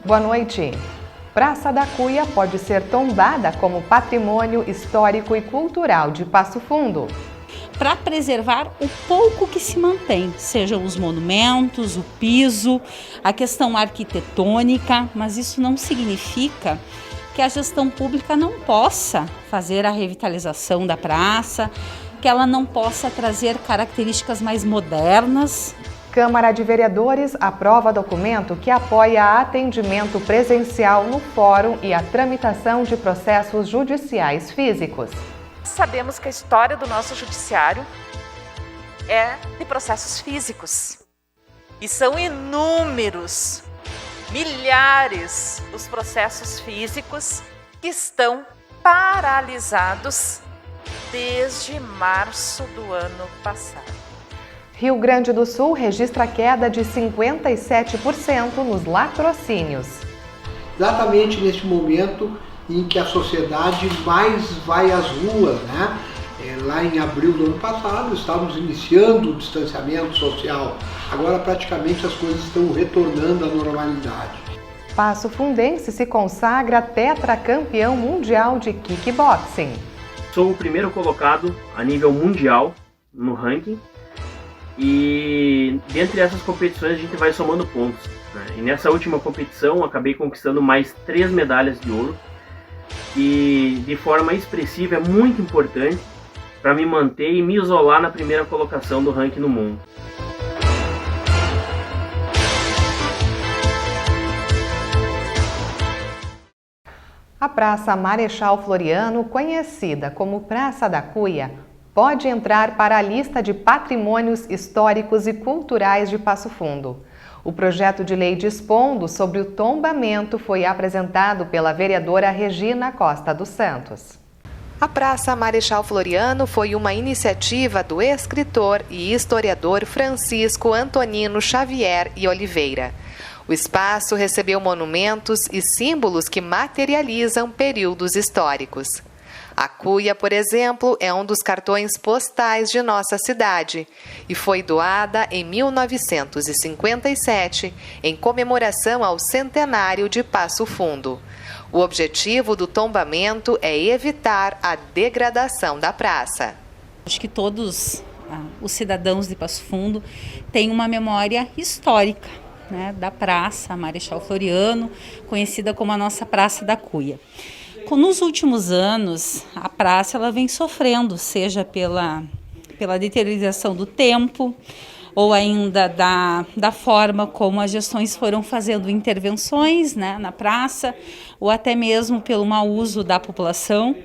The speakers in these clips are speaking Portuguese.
Boa noite. Praça da Cuia pode ser tombada como patrimônio histórico e cultural de Passo Fundo. Para preservar o pouco que se mantém, sejam os monumentos, o piso, a questão arquitetônica, mas isso não significa que a gestão pública não possa fazer a revitalização da praça, que ela não possa trazer características mais modernas. Câmara de Vereadores aprova documento que apoia atendimento presencial no fórum e a tramitação de processos judiciais físicos. Sabemos que a história do nosso judiciário é de processos físicos. E são inúmeros, milhares os processos físicos que estão paralisados desde março do ano passado. Rio Grande do Sul registra queda de 57% nos latrocínios. Exatamente neste momento em que a sociedade mais vai às ruas, né? Lá em abril do ano passado estávamos iniciando o distanciamento social. Agora praticamente as coisas estão retornando à normalidade. Passo Fundense se consagra tetracampeão mundial de kickboxing. Sou o primeiro colocado a nível mundial no ranking. E dentre essas competições a gente vai somando pontos, né? E nessa última competição acabei conquistando mais 3 medalhas de ouro, que de forma expressiva é muito importante para me manter e me isolar na primeira colocação do ranking no mundo. A Praça Marechal Floriano, conhecida como Praça da Cuia, pode entrar para a lista de patrimônios históricos e culturais de Passo Fundo. O projeto de lei dispondo sobre o tombamento foi apresentado pela vereadora Regina Costa dos Santos. A Praça Marechal Floriano foi uma iniciativa do escritor e historiador Francisco Antonino Xavier e Oliveira. O espaço recebeu monumentos e símbolos que materializam períodos históricos. A cuia, por exemplo, é um dos cartões postais de nossa cidade e foi doada em 1957 em comemoração ao centenário de Passo Fundo. O objetivo do tombamento é evitar a degradação da praça. Acho que todos os cidadãos de Passo Fundo têm uma memória histórica, né, da Praça Marechal Floriano, conhecida como a nossa Praça da Cuia. Nos últimos anos, a praça ela vem sofrendo, seja pela deterioração do tempo, ou ainda da forma como as gestões foram fazendo intervenções, né, na praça, ou até mesmo pelo mau uso da população,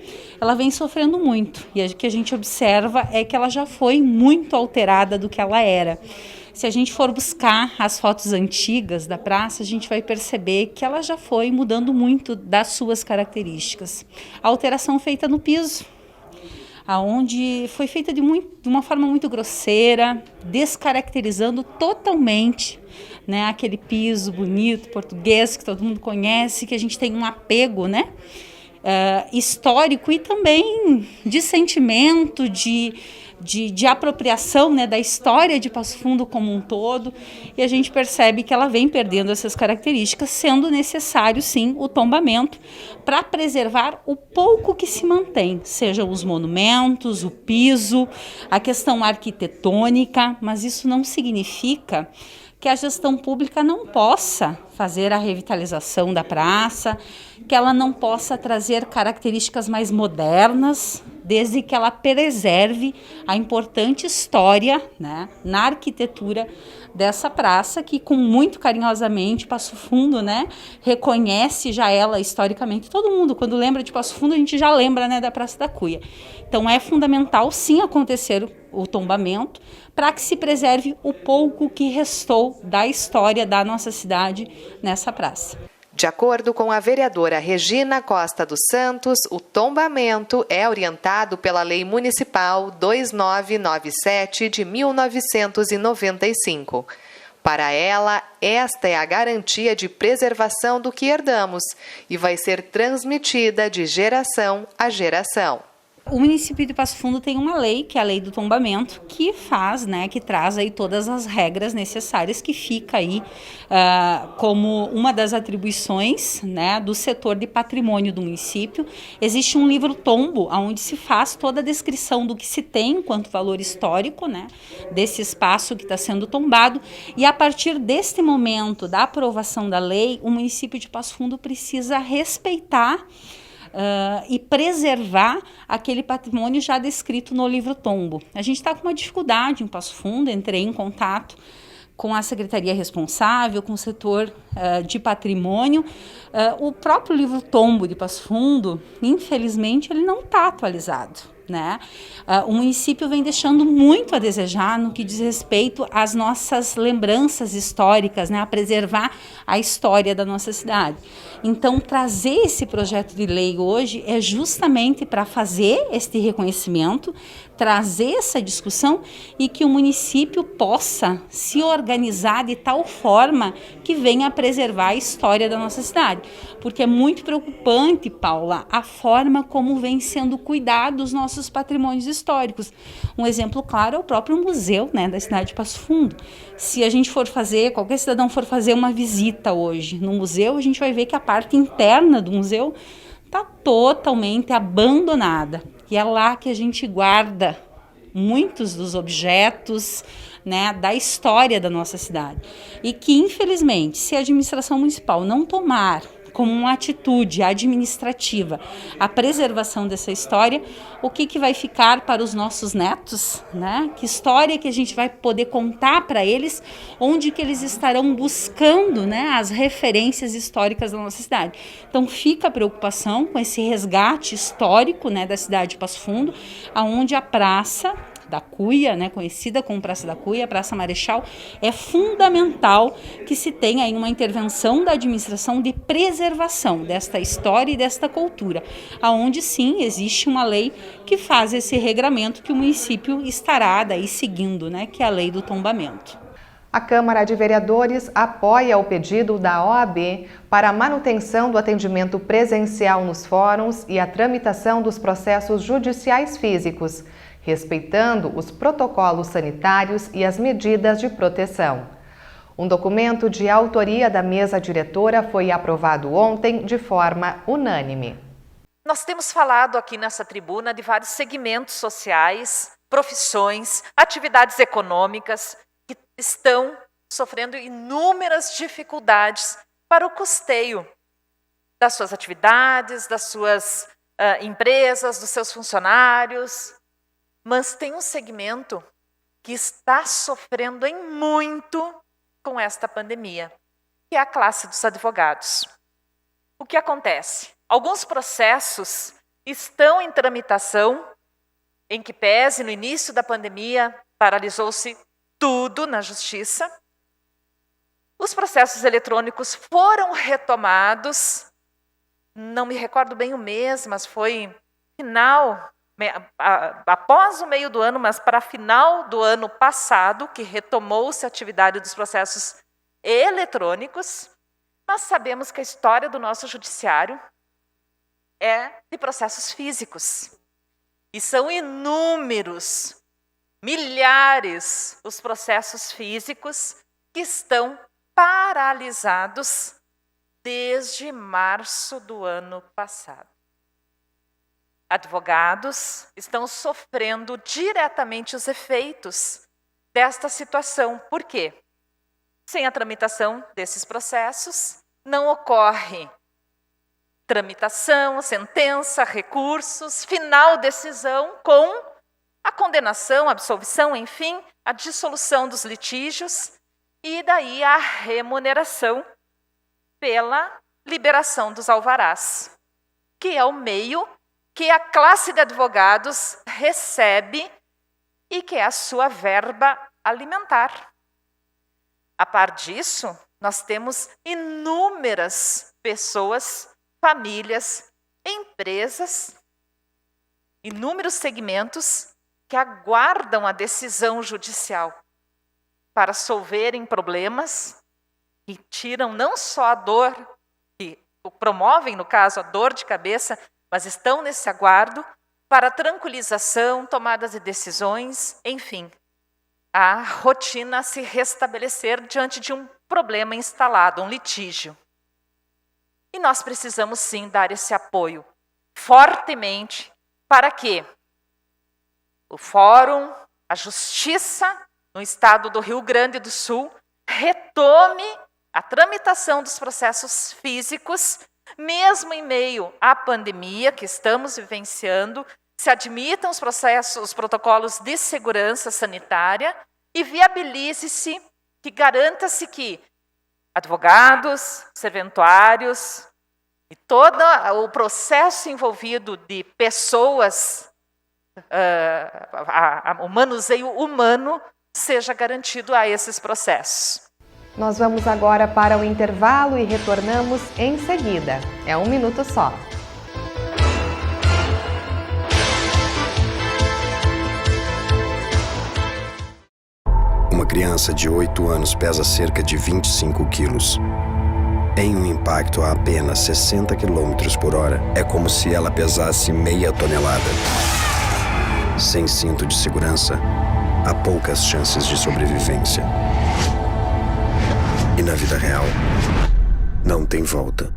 ela vem sofrendo muito. E o que a gente observa é que ela já foi muito alterada do que ela era. Se a gente for buscar as fotos antigas da praça, a gente vai perceber que ela já foi mudando muito das suas características. A alteração feita no piso, aonde foi feita de uma forma muito grosseira, descaracterizando totalmente, né, aquele piso bonito, português, que todo mundo conhece, que a gente tem um apego, né, histórico e também de sentimento, de apropriação, né, da história de Passo Fundo como um todo, e a gente percebe que ela vem perdendo essas características, sendo necessário sim o tombamento para preservar o pouco que se mantém, sejam os monumentos, o piso, a questão arquitetônica, mas isso não significa que a gestão pública não possa fazer a revitalização da praça, que ela não possa trazer características mais modernas, desde que ela preserve a importante história, né, na arquitetura dessa praça, que com muito carinhosamente Passo Fundo, né, reconhece já ela historicamente. Todo mundo, quando lembra de Passo Fundo, a gente já lembra, né, da Praça da Cuia. Então é fundamental sim acontecer o tombamento para que se preserve o pouco que restou da história da nossa cidade nessa praça. De acordo com a vereadora Regina Costa dos Santos, o tombamento é orientado pela Lei Municipal 2997 de 1995. Para ela, esta é a garantia de preservação do que herdamos e vai ser transmitida de geração a geração. O município de Passo Fundo tem uma lei, que é a lei do tombamento, que faz, né, que traz aí todas as regras necessárias, que fica aí como uma das atribuições, né, do setor de patrimônio do município. Existe um livro tombo, onde se faz toda a descrição do que se tem enquanto valor histórico, né, desse espaço que está sendo tombado, e a partir deste momento da aprovação da lei, o município de Passo Fundo precisa respeitar e preservar aquele patrimônio já descrito no livro tombo. A gente está com uma dificuldade em Passo Fundo, entrei em contato com a secretaria responsável, com o setor de patrimônio. O próprio livro tombo de Passo Fundo, infelizmente, ele não está atualizado, né? O município vem deixando muito a desejar no que diz respeito às nossas lembranças históricas, né? A preservar a história da nossa cidade. Então, trazer esse projeto de lei hoje é justamente para fazer este reconhecimento, trazer essa discussão e que o município possa se organizar de tal forma que venha a preservar a história da nossa cidade. Porque é muito preocupante, Paula, a forma como vem sendo cuidados os nossos patrimônios históricos. Um exemplo claro é o próprio museu, né, da cidade de Passo Fundo. Se a gente for fazer, qualquer cidadão for fazer uma visita hoje no museu, a gente vai ver que a parte interna do museu está totalmente abandonada. E é lá que a gente guarda muitos dos objetos, né, da história da nossa cidade. E que, infelizmente, se a administração municipal não tomar como uma atitude administrativa a preservação dessa história, o que vai ficar para os nossos netos, né? Que história que a gente vai poder contar para eles, onde que eles estarão buscando, né, as referências históricas da nossa cidade. Então fica a preocupação com esse resgate histórico, né, da cidade de Passo Fundo, aonde a Praça da Cuia, né, conhecida como Praça da Cuia, Praça Marechal, é fundamental que se tenha aí uma intervenção da administração de preservação desta história e desta cultura, aonde sim existe uma lei que faz esse regramento que o município estará daí seguindo, né, que é a lei do tombamento. A Câmara de Vereadores apoia o pedido da OAB para a manutenção do atendimento presencial nos fóruns e a tramitação dos processos judiciais físicos, respeitando os protocolos sanitários e as medidas de proteção. Um documento de autoria da mesa diretora foi aprovado ontem de forma unânime. Nós temos falado aqui nessa tribuna de vários segmentos sociais, profissões, atividades econômicas que estão sofrendo inúmeras dificuldades para o custeio das suas atividades, das suas empresas, dos seus funcionários. Mas tem um segmento que está sofrendo em muito com esta pandemia, que é a classe dos advogados. O que acontece? Alguns processos estão em tramitação, em que pese no início da pandemia, paralisou-se tudo na justiça. Os processos eletrônicos foram retomados, não me recordo bem o mês, mas foi após o meio do ano, mas para final do ano passado, que retomou-se a atividade dos processos eletrônicos. Nós sabemos que a história do nosso judiciário é de processos físicos. E são inúmeros, milhares, os processos físicos que estão paralisados desde março do ano passado. Advogados estão sofrendo diretamente os efeitos desta situação. Por quê? Sem a tramitação desses processos, não ocorre tramitação, sentença, recursos, final decisão com a condenação, a absolvição, enfim, a dissolução dos litígios e daí a remuneração pela liberação dos alvarás, que é o meio que a classe de advogados recebe e que é a sua verba alimentar. A par disso, nós temos inúmeras pessoas, famílias, empresas, inúmeros segmentos que aguardam a decisão judicial para solverem problemas que tiram não só a dor, que promovem, no caso, a dor de cabeça, mas estão nesse aguardo para tranquilização, tomadas de decisões, enfim, a rotina se restabelecer diante de um problema instalado, um litígio. E nós precisamos sim dar esse apoio fortemente para que o Fórum, a Justiça no estado do Rio Grande do Sul retome a tramitação dos processos físicos, mesmo em meio à pandemia que estamos vivenciando, se admitam os protocolos de segurança sanitária e viabilize-se, que garanta-se que advogados, serventuários e todo o processo envolvido de pessoas, o manuseio humano, seja garantido a esses processos. Nós vamos agora para o intervalo e retornamos em seguida. É 1 minuto só. Uma criança de 8 anos pesa cerca de 25 quilos. Em um impacto a apenas 60 km por hora, é como se ela pesasse meia tonelada. Sem cinto de segurança, há poucas chances de sobrevivência. E na vida real, não tem volta.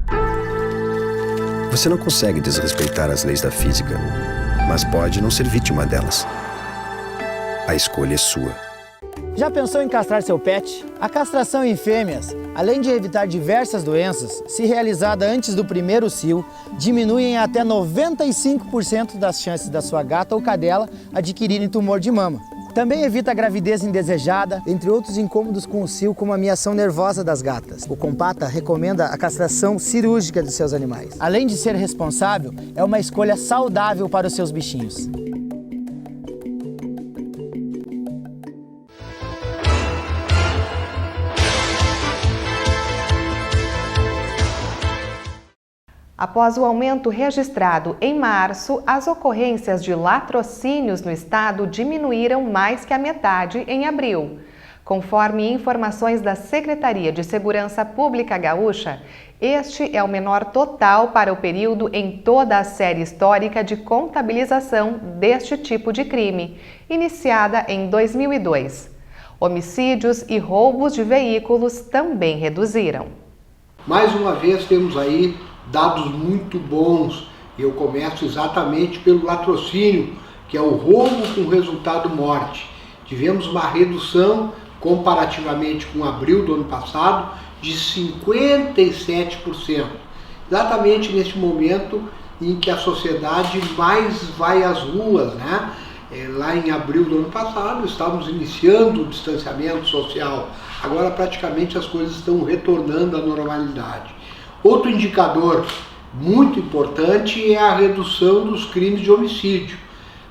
Você não consegue desrespeitar as leis da física, mas pode não ser vítima delas. A escolha é sua. Já pensou em castrar seu pet? A castração em fêmeas, além de evitar diversas doenças, se realizada antes do primeiro cio, diminui em até 95% das chances da sua gata ou cadela adquirirem tumor de mama. Também evita a gravidez indesejada, entre outros incômodos com o cio, como a miação nervosa das gatas. O Compata recomenda a castração cirúrgica de seus animais. Além de ser responsável, é uma escolha saudável para os seus bichinhos. Após o aumento registrado em março, as ocorrências de latrocínios no estado diminuíram mais que a metade em abril. Conforme informações da Secretaria de Segurança Pública Gaúcha, este é o menor total para o período em toda a série histórica de contabilização deste tipo de crime, iniciada em 2002. Homicídios e roubos de veículos também reduziram. Mais uma vez temos aí dados muito bons. Eu começo exatamente pelo latrocínio, que é o roubo com resultado morte. Tivemos uma redução, comparativamente com abril do ano passado, de 57%. Exatamente neste momento em que a sociedade mais vai às ruas, né? Lá em abril do ano passado, estávamos iniciando o distanciamento social. Agora praticamente as coisas estão retornando à normalidade. Outro indicador muito importante é a redução dos crimes de homicídio.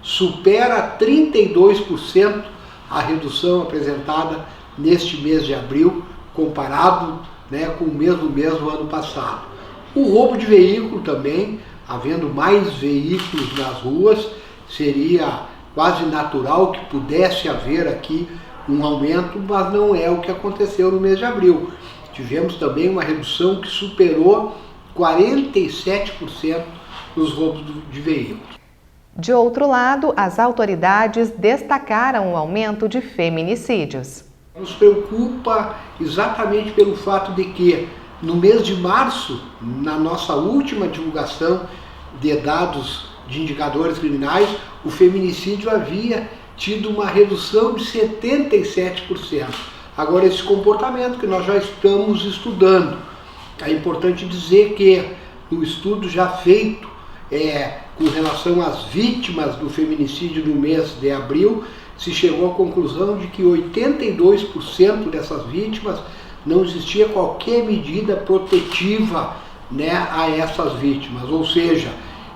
Supera 32% a redução apresentada neste mês de abril, comparado, né, com o mesmo mês do ano passado. O roubo de veículo também, havendo mais veículos nas ruas, seria quase natural que pudesse haver aqui um aumento, mas não é o que aconteceu no mês de abril. Tivemos também uma redução que superou 47% nos roubos de veículos. De outro lado, as autoridades destacaram o aumento de feminicídios. Nos preocupa exatamente pelo fato de que, no mês de março, na nossa última divulgação de dados de indicadores criminais, o feminicídio havia tido uma redução de 77%. Agora, esse comportamento que nós já estamos estudando, é importante dizer que no estudo já feito com relação às vítimas do feminicídio no mês de abril, se chegou à conclusão de que 82% dessas vítimas não existia qualquer medida protetiva, né, a essas vítimas. Ou seja,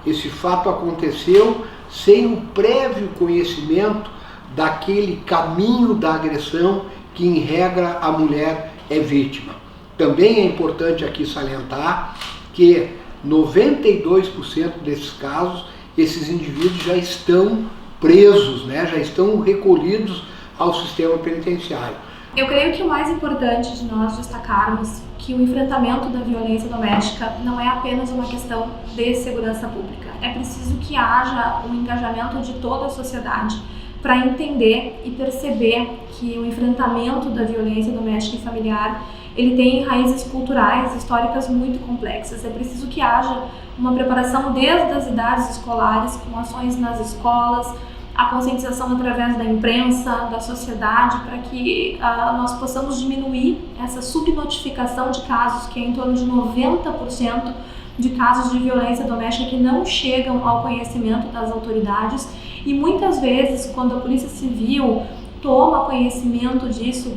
esse fato aconteceu sem o prévio conhecimento daquele caminho da agressão que, em regra, a mulher é vítima. Também é importante aqui salientar que 92% desses casos, esses indivíduos já estão presos, né, já estão recolhidos ao sistema penitenciário. Eu creio que o mais importante de nós destacarmos que o enfrentamento da violência doméstica não é apenas uma questão de segurança pública. É preciso que haja um engajamento de toda a sociedade para entender e perceber que o enfrentamento da violência doméstica e familiar ele tem raízes culturais, históricas muito complexas. É preciso que haja uma preparação desde as idades escolares, com ações nas escolas, a conscientização através da imprensa, da sociedade, para que nós possamos diminuir essa subnotificação de casos, que é em torno de 90% de casos de violência doméstica que não chegam ao conhecimento das autoridades. E muitas vezes, quando a Polícia Civil toma conhecimento disso,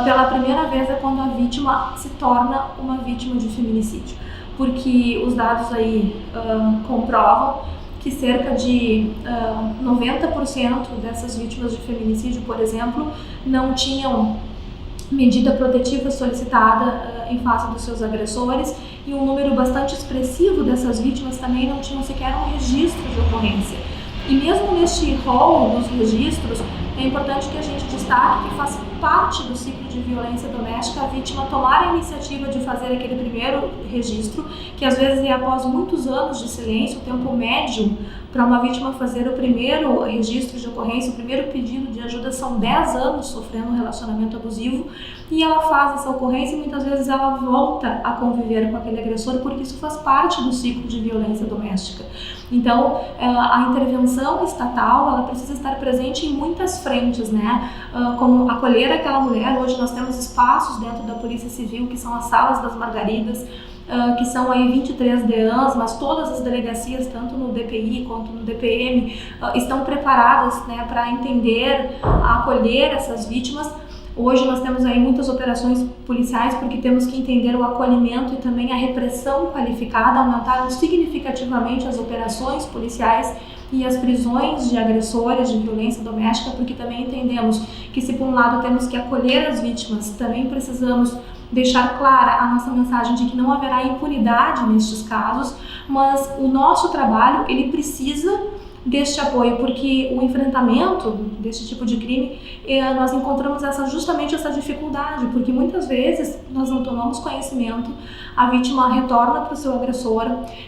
pela primeira vez é quando a vítima se torna uma vítima de feminicídio. Porque os dados aí comprovam que cerca de 90% dessas vítimas de feminicídio, por exemplo, não tinham medida protetiva solicitada em face dos seus agressores, e um número bastante expressivo dessas vítimas também não tinham sequer um registro de ocorrência. E mesmo neste rol dos registros, é importante que a gente destaque que faz parte do ciclo de violência doméstica a vítima tomar a iniciativa de fazer aquele primeiro registro, que às vezes é após muitos anos de silêncio. O tempo médio para uma vítima fazer o primeiro registro de ocorrência, o primeiro pedido de ajuda, são 10 anos sofrendo um relacionamento abusivo, e ela faz essa ocorrência e muitas vezes ela volta a conviver com aquele agressor, porque isso faz parte do ciclo de violência doméstica. Então, a intervenção estatal, ela precisa estar presente em muitas frentes, né? Como acolher aquela mulher. Hoje nós temos espaços dentro da Polícia Civil, que são as salas das Margaridas, que são aí 23 DEANs, mas todas as delegacias, tanto no DPI quanto no DPM, estão preparadas, né, para entender, acolher essas vítimas. Hoje nós temos aí muitas operações policiais, porque temos que entender o acolhimento e também a repressão qualificada. Aumentaram significativamente as operações policiais e as prisões de agressores de violência doméstica, porque também entendemos que, se por um lado temos que acolher as vítimas, também precisamos deixar clara a nossa mensagem de que não haverá impunidade nestes casos, mas o nosso trabalho, ele precisa deste apoio, porque o enfrentamento deste tipo de crime, nós encontramos justamente essa dificuldade, porque muitas vezes nós não tomamos conhecimento, a vítima retorna para o seu agressor,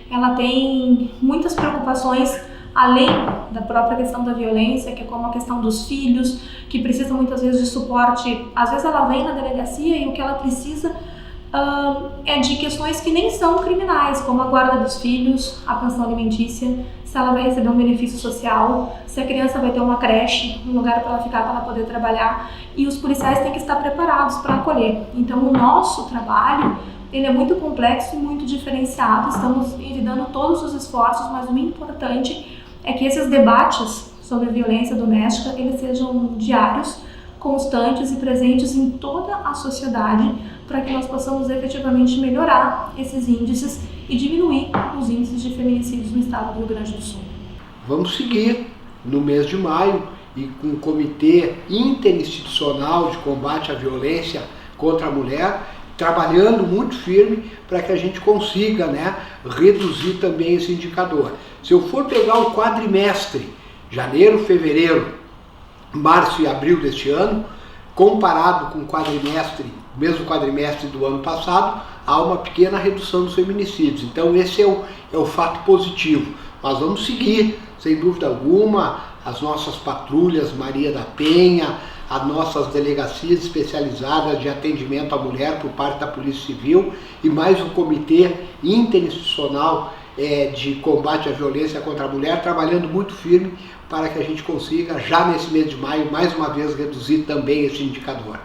ela tem muitas preocupações além da própria questão da violência, que é como a questão dos filhos, que precisam muitas vezes de suporte. Às vezes ela vem na delegacia e o que ela precisa é de questões que nem são criminais, como a guarda dos filhos, a pensão alimentícia, se ela vai receber um benefício social, se a criança vai ter uma creche, um lugar para ela ficar, para ela poder trabalhar, e os policiais têm que estar preparados para acolher. Então o nosso trabalho, ele é muito complexo e muito diferenciado, estamos envidando todos os esforços, mas o importante é que esses debates sobre a violência doméstica, eles sejam diários, constantes e presentes em toda a sociedade, para que nós possamos efetivamente melhorar esses índices e diminuir os índices de feminicídios no estado do Rio Grande do Sul. Vamos seguir no mês de maio e com o Comitê Interinstitucional de Combate à Violência contra a Mulher, trabalhando muito firme para que a gente consiga, né, reduzir também esse indicador. Se eu for pegar o quadrimestre, janeiro, fevereiro, março e abril deste ano, comparado com o mesmo quadrimestre do ano passado, há uma pequena redução dos feminicídios. Então esse é o fato positivo. Mas vamos seguir, sem dúvida alguma, as nossas patrulhas Maria da Penha, as nossas delegacias especializadas de atendimento à mulher por parte da Polícia Civil e mais o Comitê Interinstitucional de Combate à Violência contra a Mulher, trabalhando muito firme para que a gente consiga, já nesse mês de maio, mais uma vez reduzir também esse indicador.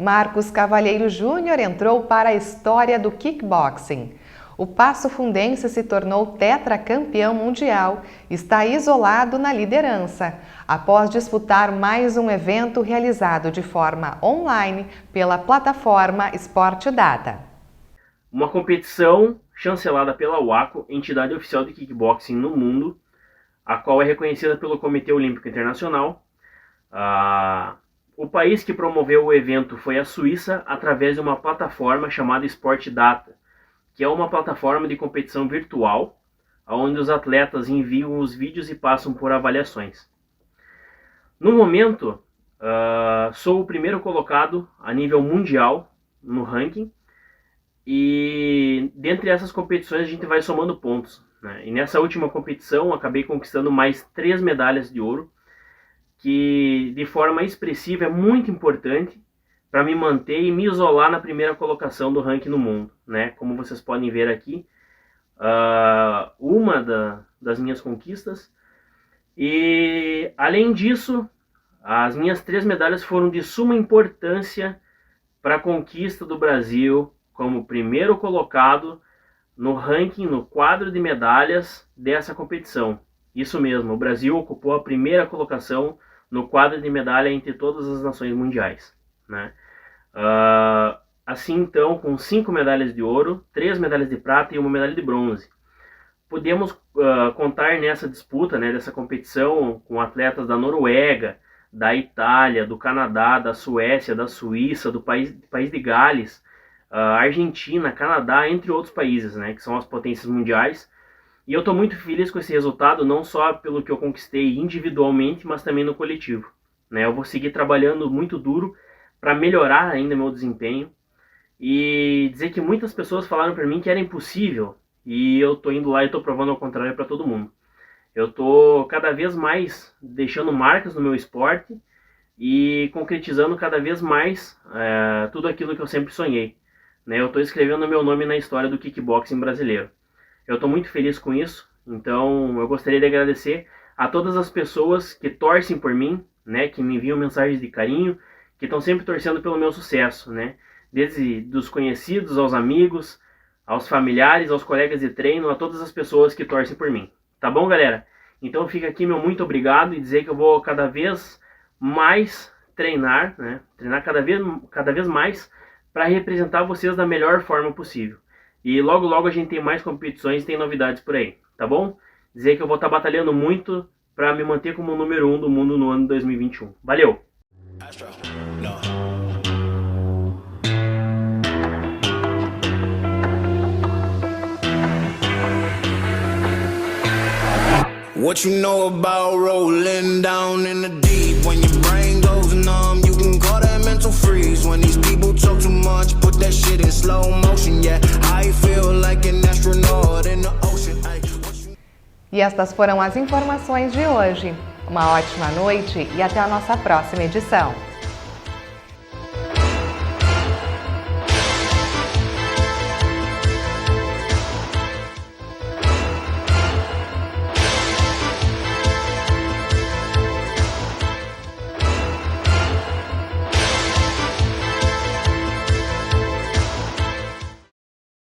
Marcos Cavalheiro Júnior entrou para a história do kickboxing. O passo-fundense se tornou tetracampeão mundial e está isolado na liderança, após disputar mais um evento realizado de forma online pela plataforma Esporte Data. Uma competição chancelada pela WACO, entidade oficial de kickboxing no mundo, a qual é reconhecida pelo Comitê Olímpico Internacional. O país que promoveu o evento foi a Suíça, através de uma plataforma chamada Esporte Data, que é uma plataforma de competição virtual, onde os atletas enviam os vídeos e passam por avaliações. No momento, Sou o primeiro colocado a nível mundial no ranking. E dentre essas competições a gente vai somando pontos, né? E nessa última competição acabei conquistando mais 3 medalhas de ouro, que de forma expressiva é muito importante para me manter e me isolar na primeira colocação do ranking no mundo, né? Como vocês podem ver aqui, das minhas conquistas. E além disso, as minhas 3 medalhas foram de suma importância para a conquista do Brasil como primeiro colocado no ranking, no quadro de medalhas dessa competição. Isso mesmo, o Brasil ocupou a primeira colocação no quadro de medalha entre todas as nações mundiais, né? Assim então, com 5 medalhas de ouro, 3 medalhas de prata e 1 medalha de bronze. Podemos contar nessa disputa, né, dessa competição, com atletas da Noruega, da Itália, do Canadá, da Suécia, da Suíça, do país de Gales, Argentina, Canadá, entre outros países, né, que são as potências mundiais. E eu estou muito feliz com esse resultado, não só pelo que eu conquistei individualmente, mas também no coletivo, né? Eu vou seguir trabalhando muito duro para melhorar ainda meu desempenho e dizer que muitas pessoas falaram para mim que era impossível, e eu estou indo lá e estou provando ao contrário para todo mundo. Eu estou cada vez mais deixando marcas no meu esporte e concretizando cada vez mais tudo aquilo que eu sempre sonhei, né? Eu estou escrevendo meu nome na história do kickboxing brasileiro. Eu estou muito feliz com isso, então eu gostaria de agradecer a todas as pessoas que torcem por mim, né, que me enviam mensagens de carinho, que estão sempre torcendo pelo meu sucesso, né? Desde dos conhecidos aos amigos, aos familiares, aos colegas de treino, a todas as pessoas que torcem por mim. Tá bom, galera? Então fica aqui meu muito obrigado e dizer que eu vou cada vez mais treinar, né? Treinar cada vez mais para representar vocês da melhor forma possível. E logo logo a gente tem mais competições e tem novidades por aí, tá bom? Dizer que eu vou estar batalhando muito para me manter como o número 1 do mundo no ano 2021. Valeu! What you know about rolling down in the deep? When your brain goes numb, you can call that mental freeze. When these people talk too much, put that shit in slow motion. Yeah, I feel like an astronaut in the ocean. E estas foram as informações de hoje. Uma ótima noite e até a nossa próxima edição.